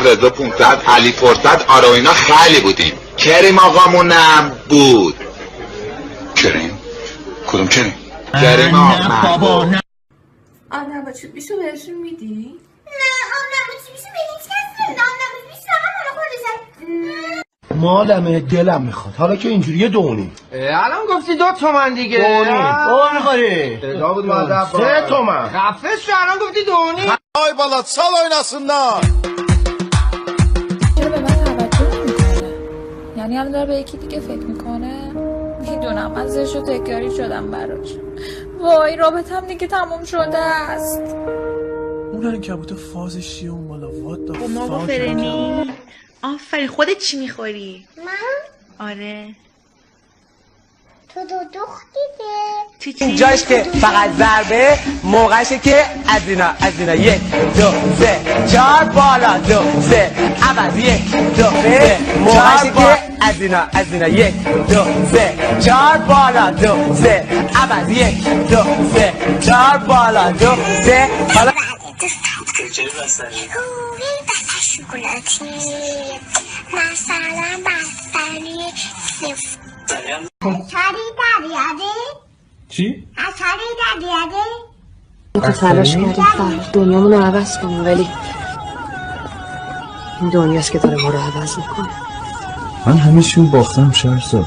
رضا 500 علی فرصت آرا اینا خیلی بودیم. کریم آقامون نبود. کریم؟ کدوم کریم؟ کریم آقا نه. آب نباچه بیشو بهشون میدی؟ نه آب نباچه بیشو به هیچ کس نمیده. آب نباچه بیشو فقط مال خودشه. مالمه دلم میخواد. حالا که اینجوریه دونی. الان گفتی 2 تومن دیگه. دونی. اوه میخوری. ادعا بود مادر 3 تومن. خفه شو الان گفتی دونی. ای بالا سال oynasınlar. چرا به من توجه نمیکنه؟ یعنی الان داره به یکی دیگه فکر میکنه؟ میدونم من زشت و تکراری شدم براش. وای رابطم دیگه تموم شده است. اون کبوت فازش چیه اون بالا؟ وات خب ما با فرنی. آفرین. خودت چی میخوری؟ من؟ آره. تو دخت دیده. اینجاش که فقط ضربه موقعشه که از اینا 1 2 3 4 بالا 2 3 عوض 1 2 3 موقعشه که از اینا 1 2 3 4 بالا 2 3 عوض 1 2 3 4 بالا 2 3 حالا چه بستنی؟ شکلاتی. مثلا بستنی اشاری دریاده؟ چی؟ اشاری دریاده؟ تو تلاش کردیم فرق دنیامونو عوض کنیم ولی این دنیاست که داره ما رو عوض میکنه. من همه چیو باختم شهرزاد.